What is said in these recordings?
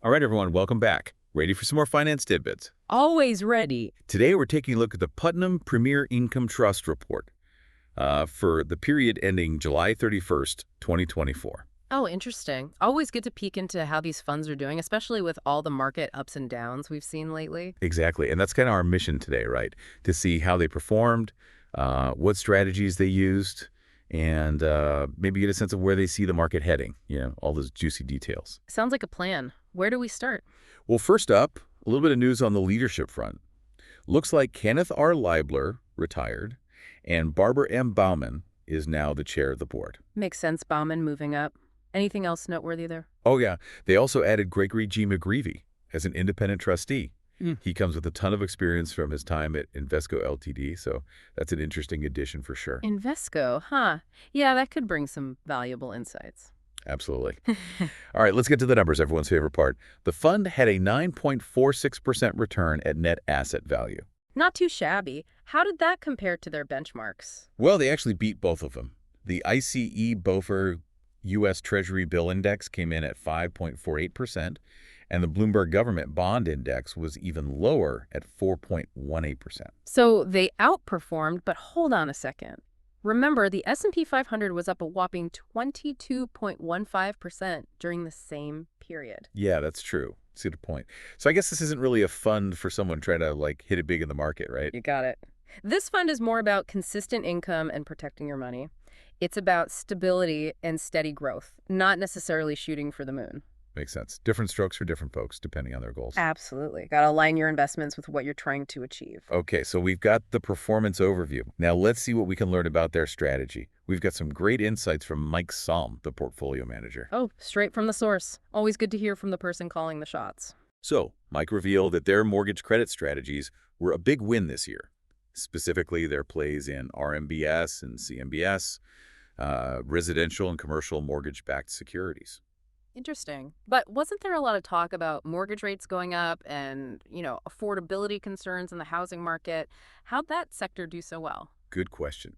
All right, everyone, welcome back. Ready for some more finance tidbits? Always ready. Today, we're taking a look at the Putnam Premier Income Trust Report for the period ending July 31st, 2024. Oh, interesting. Always good to peek into how these funds are doing, especially with all the market ups and downs we've seen lately. Exactly, and that's kind of our mission today, right? To see how they performed, what strategies they used, and maybe get a sense of where they see the market heading, all those juicy details. Sounds like a plan. Where do we start? Well, first up, a little bit of news on the leadership front. Looks like Kenneth R. Leibler retired, and Barbara M. Bauman is now the chair of the board. Makes sense, Bauman moving up. Anything else noteworthy there? Oh, yeah. They also added Gregory G. McGreevy as an independent trustee. He comes with a ton of experience from his time at Invesco Ltd., so that's an interesting addition for sure. Invesco, huh? Yeah, that could bring some valuable insights. Absolutely. All right, let's get to the numbers, everyone's favorite part. The fund had a 9.46% return at net asset value. Not too shabby. How did that compare to their benchmarks? Well, they actually beat both of them. The ICE BOFR U.S. Treasury Bill Index came in at 5.48%, and the Bloomberg Government Bond Index was even lower at 4.18%. So they outperformed, but hold on a second. Remember, the S&P 500 was up a whopping 22.15% during the same period. Yeah, that's true. See the point. So I guess this isn't really a fund for someone trying to, hit it big in the market, right? You got it. This fund is more about consistent income and protecting your money. It's about stability and steady growth, not necessarily shooting for the moon. Makes sense. Different strokes for different folks, depending on their goals. Absolutely. Got to align your investments with what you're trying to achieve. Okay, so we've got the performance overview. Now let's see what we can learn about their strategy. We've got some great insights from Mike Salm, the portfolio manager. Oh, straight from the source. Always good to hear from the person calling the shots. So, Mike revealed that their mortgage credit strategies were a big win this year. Specifically, their plays in RMBS and CMBS, residential and commercial mortgage-backed securities. Interesting. But wasn't there a lot of talk about mortgage rates going up and, affordability concerns in the housing market? How'd that sector do so well? Good question.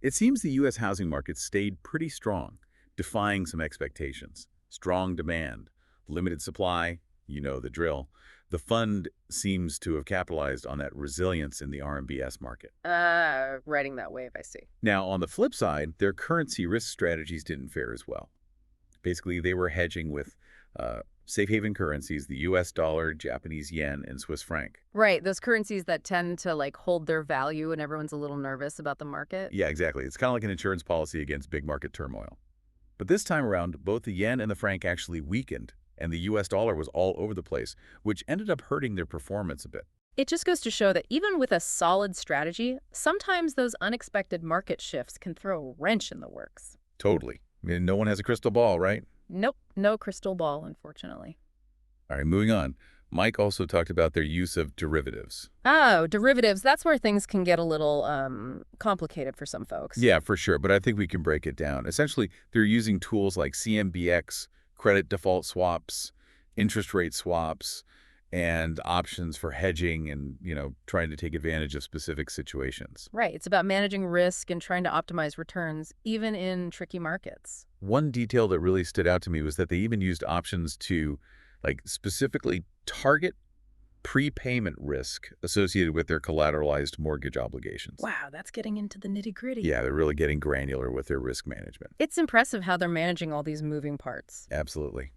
It seems the U.S. housing market stayed pretty strong, defying some expectations. Strong demand, limited supply, you know the drill. The fund seems to have capitalized on that resilience in the RMBS market. Riding that wave, I see. Now, on the flip side, their currency risk strategies didn't fare as well. Basically, they were hedging with safe haven currencies, the U.S. dollar, Japanese yen, and Swiss franc. Right, those currencies that tend to hold their value and everyone's a little nervous about the market. Yeah, exactly. It's kind of like an insurance policy against big market turmoil. But this time around, both the yen and the franc actually weakened, and the U.S. dollar was all over the place, which ended up hurting their performance a bit. It just goes to show that even with a solid strategy, sometimes those unexpected market shifts can throw a wrench in the works. Totally. I mean, no one has a crystal ball, right? Nope, no crystal ball, unfortunately. All right, moving on. Mike also talked about their use of derivatives. Oh, derivatives, that's where things can get a little complicated for some folks. Yeah, for sure, but I think we can break it down. Essentially, they're using tools like CMBX, credit default swaps, interest rate swaps, and options for hedging and, trying to take advantage of specific situations. Right, it's about managing risk and trying to optimize returns, even in tricky markets. One detail that really stood out to me was that they even used options to, specifically target prepayment risk associated with their collateralized mortgage obligations. Wow, that's getting into the nitty-gritty. Yeah, they're really getting granular with their risk management. It's impressive how they're managing all these moving parts. Absolutely.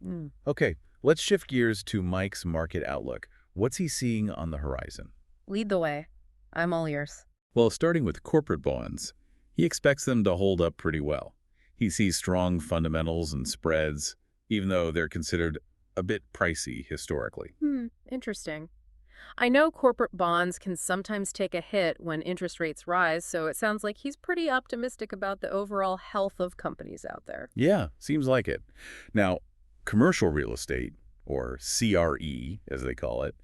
Okay, let's shift gears to Mike's market outlook. What's he seeing on the horizon? Lead the way. I'm all ears. Well, starting with corporate bonds, he expects them to hold up pretty well. He sees strong fundamentals and spreads, even though they're considered a bit pricey historically. Interesting. I know corporate bonds can sometimes take a hit when interest rates rise, so it sounds like he's pretty optimistic about the overall health of companies out there. Yeah, seems like it. Now, commercial real estate, or CRE as they call it,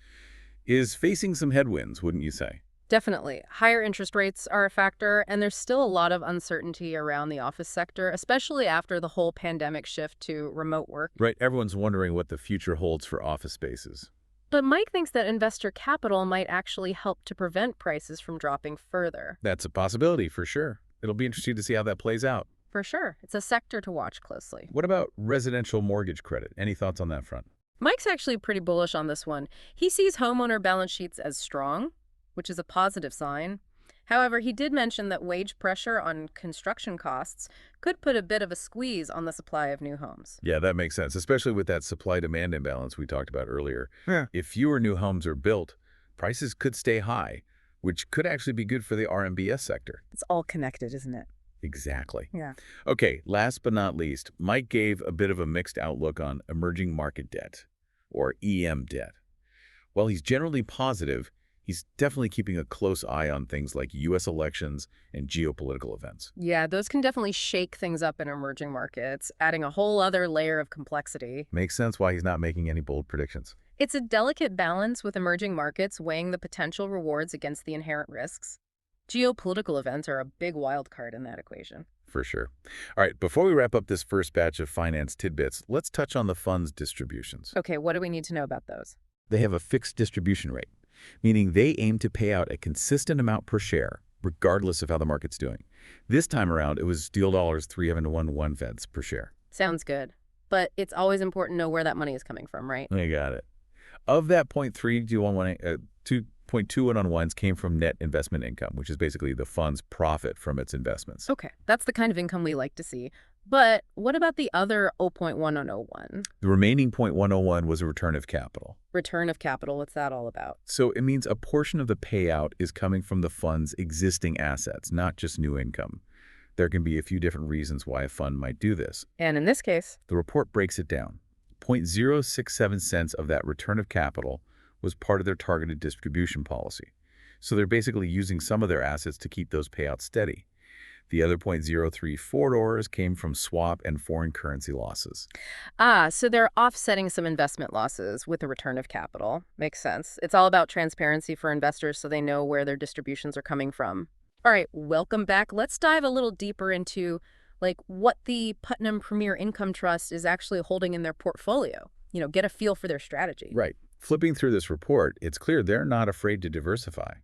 is facing some headwinds, wouldn't you say? Definitely. Higher interest rates are a factor, and there's still a lot of uncertainty around the office sector, especially after the whole pandemic shift to remote work. Right, everyone's wondering what the future holds for office spaces. But Mike thinks that investor capital might actually help to prevent prices from dropping further. That's a possibility for sure. It'll be interesting to see how that plays out. For sure. It's a sector to watch closely. What about residential mortgage credit? Any thoughts on that front? Mike's actually pretty bullish on this one. He sees homeowner balance sheets as strong, which is a positive sign. However, he did mention that wage pressure on construction costs could put a bit of a squeeze on the supply of new homes. Yeah, that makes sense, especially with that supply-demand imbalance we talked about earlier. Yeah. If fewer new homes are built, prices could stay high, which could actually be good for the RMBS sector. It's all connected, isn't it? Exactly. Yeah. Okay, last but not least, Mike gave a bit of a mixed outlook on emerging market debt, or EM debt. While he's generally positive, he's definitely keeping a close eye on things like U.S. elections and geopolitical events. Yeah, those can definitely shake things up in emerging markets, adding a whole other layer of complexity. Makes sense why he's not making any bold predictions. It's a delicate balance with emerging markets weighing the potential rewards against the inherent risks. Geopolitical events are a big wild card in that equation. For sure. All right, before we wrap up this first batch of finance tidbits, let's touch on the fund's distributions. Okay, what do we need to know about those? They have a fixed distribution rate, meaning they aim to pay out a consistent amount per share, regardless of how the market's doing. This time around, it was steel dollars 3.11 Feds per share. Sounds good. But it's always important to know where that money is coming from, right? I got it. Of that 2.21 unwinds came from net investment income, which is basically the fund's profit from its investments. Okay, that's the kind of income we like to see. But what about the other 0.1101? The remaining 0.101 was a return of capital. Return of capital, what's that all about? So it means a portion of the payout is coming from the fund's existing assets, not just new income. There can be a few different reasons why a fund might do this. And in this case, The report breaks it down. 0.067 cents of that return of capital was part of their targeted distribution policy. So they're basically using some of their assets to keep those payouts steady. The other $0.034 came from swap and foreign currency losses. so they're offsetting some investment losses with a return of capital. Makes sense. It's all about transparency for investors so they know where their distributions are coming from. All right, welcome back. Let's dive a little deeper into what the Putnam Premier Income Trust is actually holding in their portfolio. Get a feel for their strategy. Right. Flipping through this report, it's clear they're not afraid to diversify.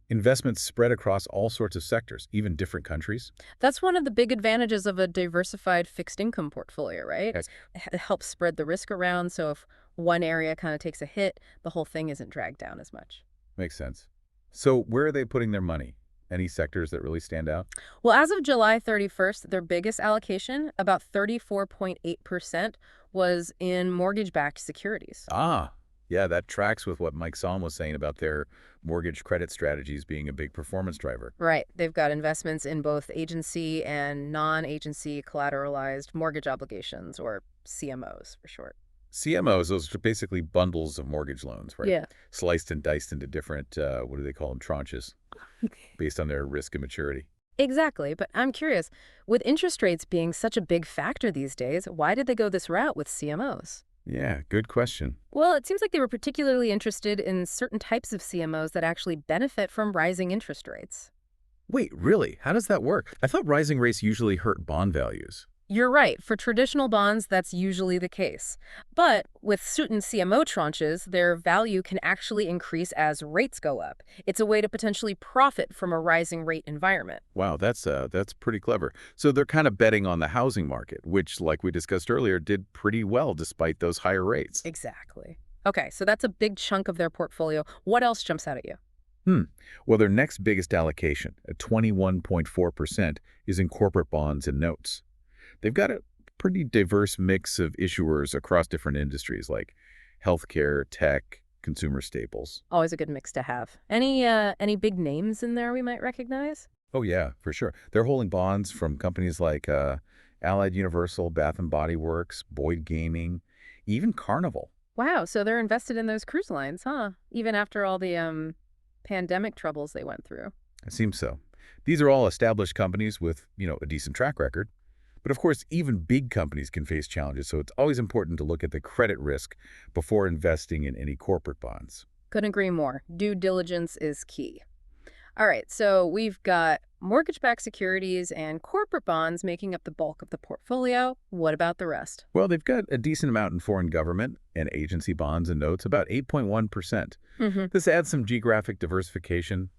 Investments spread across all sorts of sectors, even different countries. That's one of the big advantages of a diversified fixed income portfolio, right? Yes. It helps spread the risk around, so if one area kind of takes a hit, the whole thing isn't dragged down as much. Makes sense. So where are they putting their money? Any sectors that really stand out? Well, as of July 31st, their biggest allocation, about 34.8%, was in mortgage-backed securities. Ah, yeah, that tracks with what Mike Somm was saying about their mortgage credit strategies being a big performance driver. Right. They've got investments in both agency and non-agency collateralized mortgage obligations, or CMOs for short. CMOs, those are basically bundles of mortgage loans, right? Yeah. Sliced and diced into different, what do they call them, tranches, based on their risk and maturity. Exactly, but I'm curious, with interest rates being such a big factor these days, why did they go this route with CMOs? Yeah, good question. Well, it seems like they were particularly interested in certain types of CMOs that actually benefit from rising interest rates. Wait, really? How does that work? I thought rising rates usually hurt bond values. You're right. For traditional bonds, that's usually the case. But with certain CMO tranches, their value can actually increase as rates go up. It's a way to potentially profit from a rising rate environment. Wow, that's pretty clever. So they're kind of betting on the housing market, which, like we discussed earlier, did pretty well despite those higher rates. Exactly. Okay, so that's a big chunk of their portfolio. What else jumps out at you? Well, their next biggest allocation, at 21.4%, is in corporate bonds and notes. They've got a pretty diverse mix of issuers across different industries like healthcare, tech, consumer staples. Always a good mix to have. Any big names in there we might recognize? Oh, yeah, for sure. They're holding bonds from companies like Allied Universal, Bath & Body Works, Boyd Gaming, even Carnival. Wow, so they're invested in those cruise lines, huh? Even after all the pandemic troubles they went through. It seems so. These are all established companies with, a decent track record. But of course, even big companies can face challenges, so it's always important to look at the credit risk before investing in any corporate bonds. Couldn't agree more. Due diligence is key. All right, so we've got mortgage-backed securities and corporate bonds making up the bulk of the portfolio. What about the rest? Well, they've got a decent amount in foreign government and agency bonds and notes, about 8.1%. This adds some geographic diversification,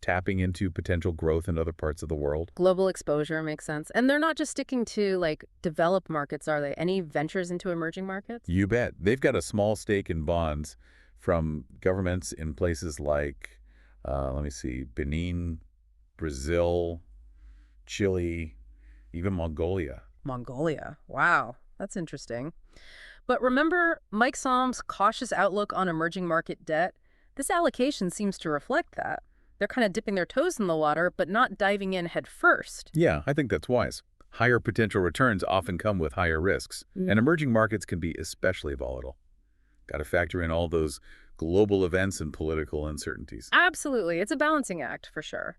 tapping into potential growth in other parts of the world. Global exposure makes sense. And they're not just sticking to, like, developed markets, are they? Any ventures into emerging markets? You bet. They've got a small stake in bonds from governments in places like, let me see, Benin, Brazil, Chile, even Mongolia. Mongolia. Wow, that's interesting. But remember Mike Som's cautious outlook on emerging market debt? This allocation seems to reflect that. They're kind of dipping their toes in the water, but not diving in head first. Yeah, I think that's wise. Higher potential returns often come with higher risks, and emerging markets can be especially volatile. Got to factor in all those global events and political uncertainties. Absolutely. It's a balancing act for sure.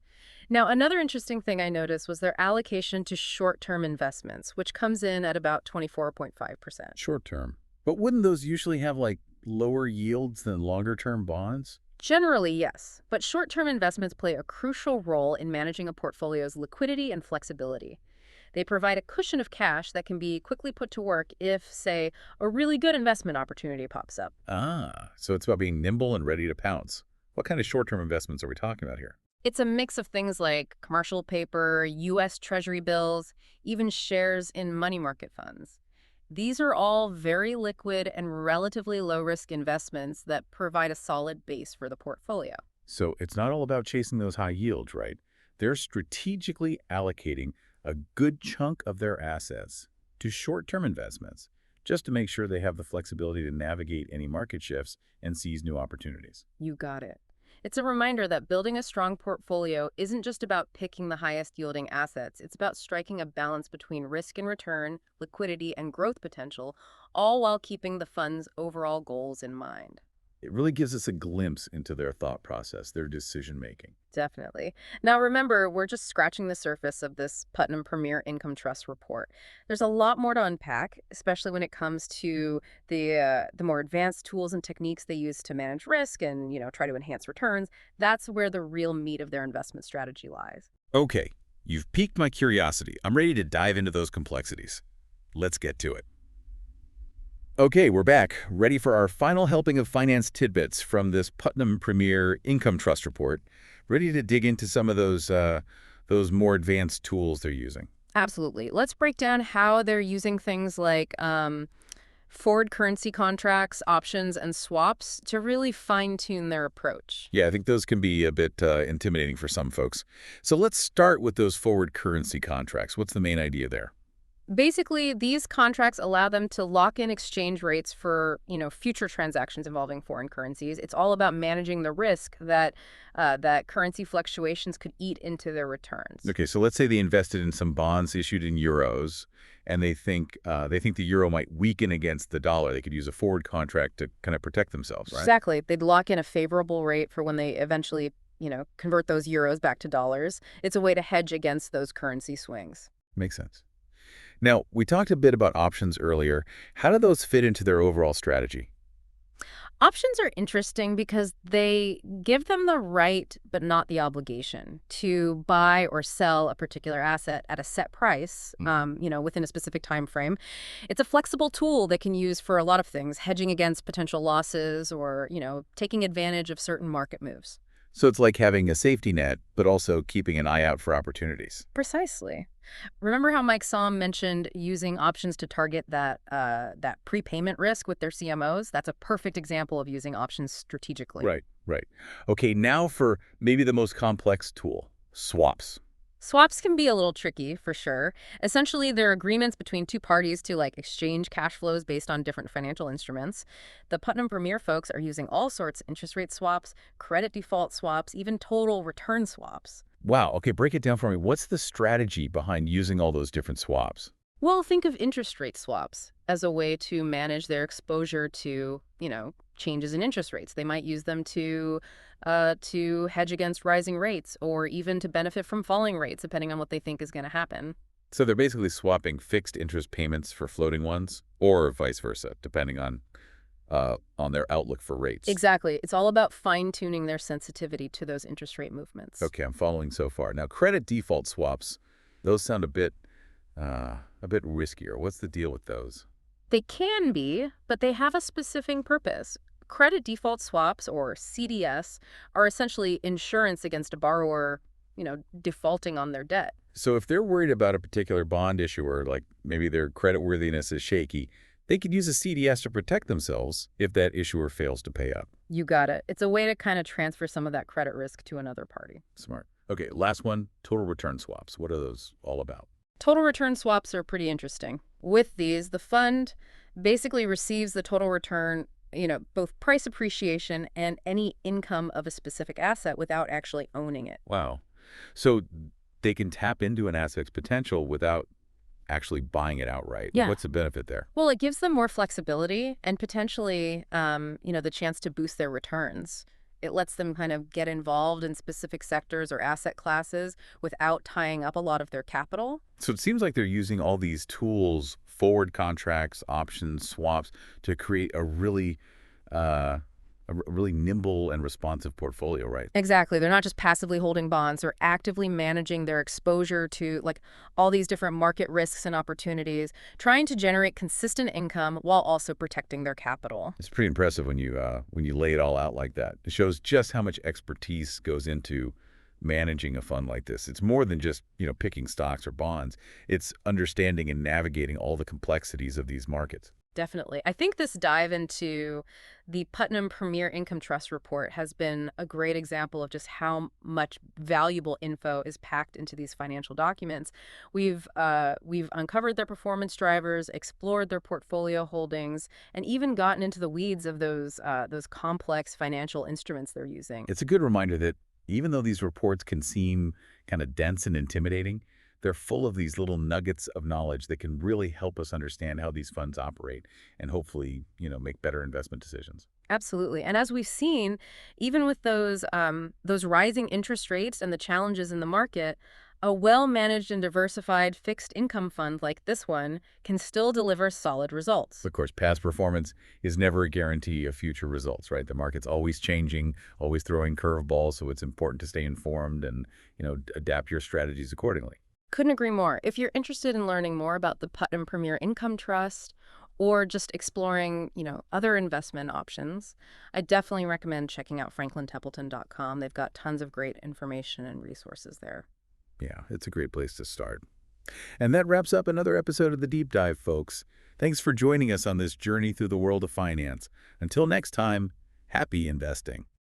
Now, another interesting thing I noticed was their allocation to short-term investments, which comes in at about 24.5%. Short term. But wouldn't those usually have like lower yields than longer term bonds? Generally, yes, but short-term investments play a crucial role in managing a portfolio's liquidity and flexibility. They provide a cushion of cash that can be quickly put to work if, say, a really good investment opportunity pops up. Ah, so it's about being nimble and ready to pounce. What kind of short-term investments are we talking about here? It's a mix of things like commercial paper, U.S. Treasury bills, even shares in money market funds. These are all very liquid and relatively low-risk investments that provide a solid base for the portfolio. So it's not all about chasing those high yields, right? They're strategically allocating a good chunk of their assets to short-term investments just to make sure they have the flexibility to navigate any market shifts and seize new opportunities. You got it. It's a reminder that building a strong portfolio isn't just about picking the highest yielding assets. It's about striking a balance between risk and return, liquidity, and growth potential, all while keeping the fund's overall goals in mind. It really gives us a glimpse into their thought process, their decision-making. Definitely. Now, remember, we're just scratching the surface of this Putnam Premier Income Trust report. There's a lot more to unpack, especially when it comes to the more advanced tools and techniques they use to manage risk and, try to enhance returns. That's where the real meat of their investment strategy lies. Okay, you've piqued my curiosity. I'm ready to dive into those complexities. Let's get to it. Okay, we're back, ready for our final helping of finance tidbits from this Putnam Premier Income Trust report, ready to dig into some of those more advanced tools they're using. Absolutely. Let's break down how they're using things like forward currency contracts, options, and swaps to really fine-tune their approach. Yeah, I think those can be a bit intimidating for some folks. So let's start with those forward currency contracts. What's the main idea there? Basically, these contracts allow them to lock in exchange rates for, future transactions involving foreign currencies. It's all about managing the risk that currency fluctuations could eat into their returns. Okay, so let's say they invested in some bonds issued in euros, and they think the euro might weaken against the dollar. They could use a forward contract to kind of protect themselves, right? Exactly. They'd lock in a favorable rate for when they eventually, convert those euros back to dollars. It's a way to hedge against those currency swings. Makes sense. Now, we talked a bit about options earlier. How do those fit into their overall strategy? Options are interesting because they give them the right, but not the obligation, to buy or sell a particular asset at a set price, within a specific time frame. It's a flexible tool they can use for a lot of things, hedging against potential losses or, taking advantage of certain market moves. So it's like having a safety net, but also keeping an eye out for opportunities. Precisely. Remember how Mike Somm mentioned using options to target that prepayment risk with their CMOs? That's a perfect example of using options strategically. Right, right. Okay, now for maybe the most complex tool, swaps. Swaps can be a little tricky, for sure. Essentially, they're agreements between two parties to exchange cash flows based on different financial instruments. The Putnam Premier folks are using all sorts: interest rate swaps, credit default swaps, even total return swaps. Wow, okay, break it down for me. What's the strategy behind using all those different swaps? Well, think of interest rate swaps as a way to manage their exposure to, changes in interest rates. They might use them to hedge against rising rates or even to benefit from falling rates, depending on what they think is going to happen. So they're basically swapping fixed interest payments for floating ones, or vice versa, depending on their outlook for rates. Exactly. It's all about fine-tuning their sensitivity to those interest rate movements. Okay, I'm following so far. Now, credit default swaps, those sound a bit riskier. What's the deal with those? They can be, but they have a specific purpose. Credit default swaps, or CDS, are essentially insurance against a borrower, defaulting on their debt. So if they're worried about a particular bond issuer, like maybe their creditworthiness is shaky, they could use a CDS to protect themselves if that issuer fails to pay up. You got it. It's a way to kind of transfer some of that credit risk to another party. Smart. Okay, last one, total return swaps. What are those all about? Total return swaps are pretty interesting. With these, the fund basically receives the total return, both price appreciation and any income of a specific asset without actually owning it. Wow. So they can tap into an asset's potential without actually buying it outright. Yeah. What's the benefit there? Well, it gives them more flexibility and potentially, the chance to boost their returns. It lets them kind of get involved in specific sectors or asset classes without tying up a lot of their capital. So it seems like they're using all these tools, forward contracts, options, swaps, to create a really nimble and responsive portfolio, right? Exactly. They're not just passively holding bonds. They're actively managing their exposure to like all these different market risks and opportunities, trying to generate consistent income while also protecting their capital. It's pretty impressive when you lay it all out like that. It shows just how much expertise goes into managing a fund like this. It's more than just, picking stocks or bonds. It's understanding and navigating all the complexities of these markets. Definitely. I think this dive into the Putnam Premier Income Trust report has been a great example of just how much valuable info is packed into these financial documents. We've uncovered their performance drivers, explored their portfolio holdings, and even gotten into the weeds of those complex financial instruments they're using. It's a good reminder that even though these reports can seem kind of dense and intimidating, they're full of these little nuggets of knowledge that can really help us understand how these funds operate and hopefully, make better investment decisions. Absolutely. And as we've seen, even with those rising interest rates and the challenges in the market, a well-managed and diversified fixed income fund like this one can still deliver solid results. Of course, past performance is never a guarantee of future results, right? The market's always changing, always throwing curveballs, so it's important to stay informed and, adapt your strategies accordingly. Couldn't agree more. If you're interested in learning more about the Putnam Premier Income Trust or just exploring, other investment options, I definitely recommend checking out franklintempleton.com. They've got tons of great information and resources there. Yeah, it's a great place to start. And that wraps up another episode of The Deep Dive, folks. Thanks for joining us on this journey through the world of finance. Until next time, happy investing.